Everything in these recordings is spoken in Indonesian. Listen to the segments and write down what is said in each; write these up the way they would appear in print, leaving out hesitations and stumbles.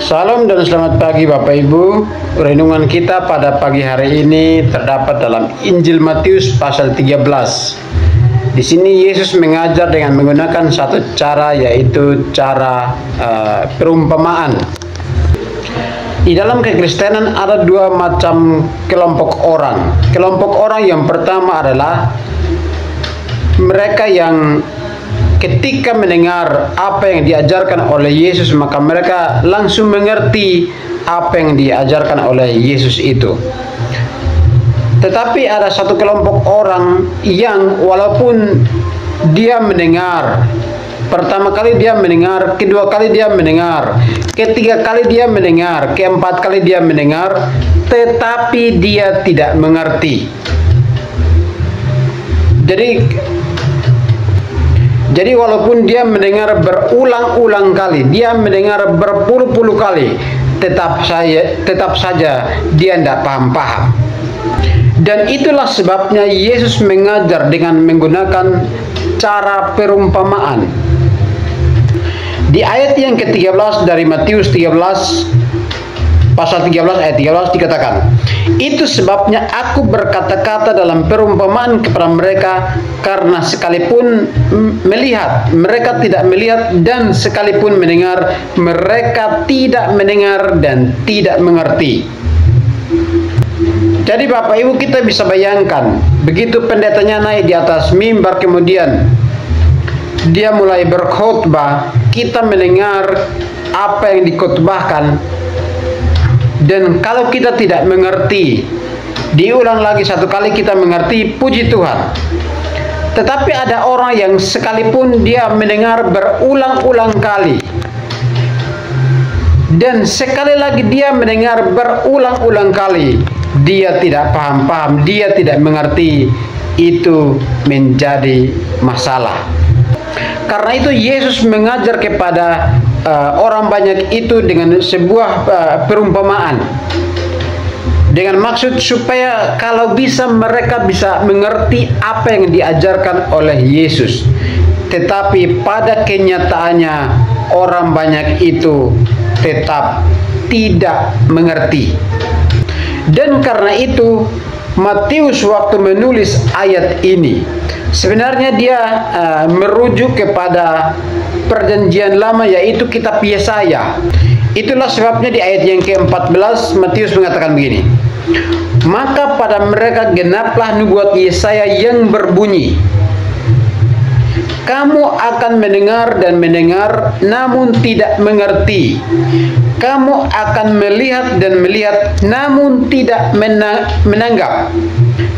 Salam dan selamat pagi Bapak Ibu. Renungan kita pada pagi hari ini terdapat dalam Injil Matius pasal 13. Di sini Yesus mengajar dengan menggunakan satu cara, yaitu cara perumpamaan. Di dalam kekristenan ada dua macam kelompok orang. Kelompok orang yang pertama adalah mereka yang ketika mendengar apa yang diajarkan oleh Yesus, maka mereka langsung mengerti apa yang diajarkan oleh Yesus itu. Tetapi ada satu kelompok orang yang walaupun dia mendengar, pertama kali dia mendengar, kedua kali dia mendengar, ketiga kali dia mendengar, keempat kali dia mendengar, tetapi dia tidak mengerti. Jadi walaupun dia mendengar berulang-ulang kali, dia mendengar berpuluh-puluh kali, tetap saja dia tidak paham-paham. Dan itulah sebabnya Yesus mengajar dengan menggunakan cara perumpamaan. Di ayat yang ke-13 dari Matius 13, pasal 13 ayat 13 dikatakan, "Itu sebabnya aku berkata-kata dalam perumpamaan kepada mereka, karena sekalipun melihat, mereka tidak melihat, dan sekalipun mendengar, mereka tidak mendengar dan tidak mengerti." Jadi Bapak Ibu, kita bisa bayangkan, begitu pendetanya naik di atas mimbar, kemudian dia mulai berkhotbah, kita mendengar apa yang dikhotbahkan. Dan kalau kita tidak mengerti, diulang lagi satu kali kita mengerti, puji Tuhan. Tetapi ada orang yang sekalipun dia mendengar berulang-ulang kali, dan sekali lagi dia mendengar berulang-ulang kali, dia tidak paham-paham, dia tidak mengerti, itu menjadi masalah. Karena itu Yesus mengajar kepada orang banyak itu dengan sebuah perumpamaan, dengan maksud supaya kalau bisa mereka bisa mengerti apa yang diajarkan oleh Yesus. Tetapi pada kenyataannya orang banyak itu tetap tidak mengerti. Dan karena itu Matius waktu menulis ayat ini, sebenarnya dia merujuk kepada perjanjian lama, yaitu kitab Yesaya. Itulah sebabnya di ayat yang ke-14 Matius mengatakan begini, "Maka pada mereka genaplah nubuat Yesaya yang berbunyi, kamu akan mendengar dan mendengar, namun tidak mengerti. Kamu akan melihat dan melihat, namun tidak menanggap.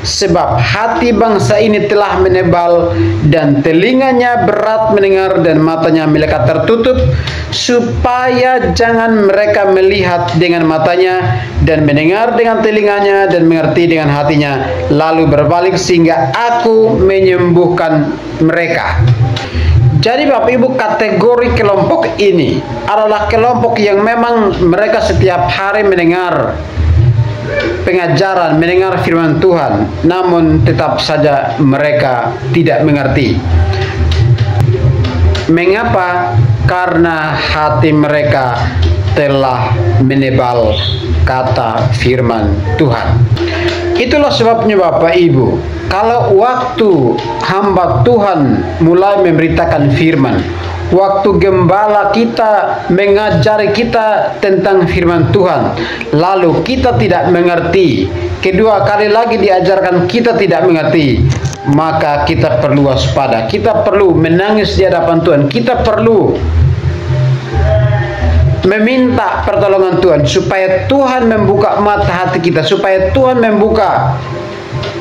Sebab hati bangsa ini telah menebal, dan telinganya berat mendengar, dan matanya melekat tertutup, supaya jangan mereka melihat dengan matanya, dan mendengar dengan telinganya, dan mengerti dengan hatinya, lalu berbalik sehingga aku menyembuhkan mereka." Jadi Bapak Ibu, kategori kelompok ini adalah kelompok yang memang mereka setiap hari mendengar pengajaran, mendengar firman Tuhan, namun tetap saja mereka tidak mengerti. Mengapa? Karena hati mereka telah menebal kata firman Tuhan. Itulah sebabnya Bapak Ibu, kalau waktu hamba Tuhan mulai memberitakan firman, waktu gembala kita mengajari kita tentang firman Tuhan, lalu kita tidak mengerti, kedua kali lagi diajarkan kita tidak mengerti, maka kita perlu waspada, kita perlu menangis di hadapan Tuhan, kita perlu meminta pertolongan Tuhan, supaya Tuhan membuka mata hati kita, supaya Tuhan membuka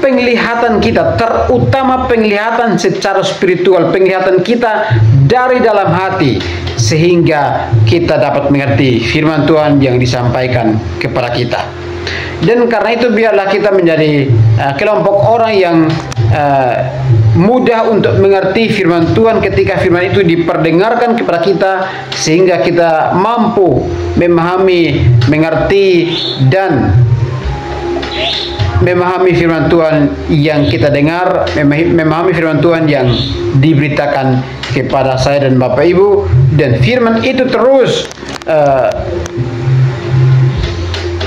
penglihatan kita, terutama penglihatan secara spiritual, penglihatan kita dari dalam hati, sehingga kita dapat mengerti firman Tuhan yang disampaikan kepada kita. Dan karena itu biarlah kita menjadi kelompok orang yang mudah untuk mengerti firman Tuhan ketika firman itu diperdengarkan kepada kita, sehingga kita mampu memahami, mengerti, dan memahami firman Tuhan yang kita dengar, memahami firman Tuhan yang diberitakan kepada saya dan Bapak Ibu, dan firman itu terus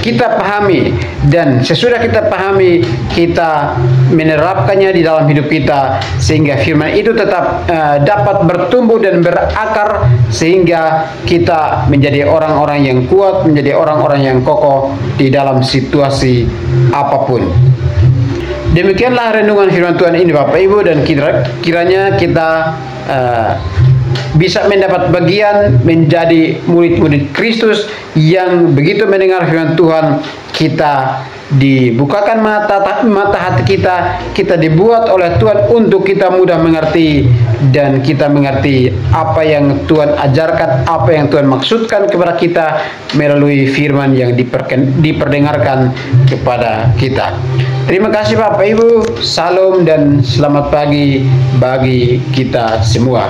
kita pahami, dan sesudah kita pahami, kita menerapkannya di dalam hidup kita, sehingga firman itu tetap dapat bertumbuh dan berakar, sehingga kita menjadi orang-orang yang kuat, menjadi orang-orang yang kokoh di dalam situasi apapun. Demikianlah renungan firman Tuhan ini Bapak Ibu, dan kiranya kita bisa mendapat bagian menjadi murid-murid Kristus yang begitu mendengar firman Tuhan, kita dibukakan mata hati kita dibuat oleh Tuhan untuk kita mudah mengerti, dan kita mengerti apa yang Tuhan ajarkan, apa yang Tuhan maksudkan kepada kita melalui firman yang diperdengarkan kepada kita. Terima kasih Bapak Ibu, salam dan selamat pagi bagi kita semua.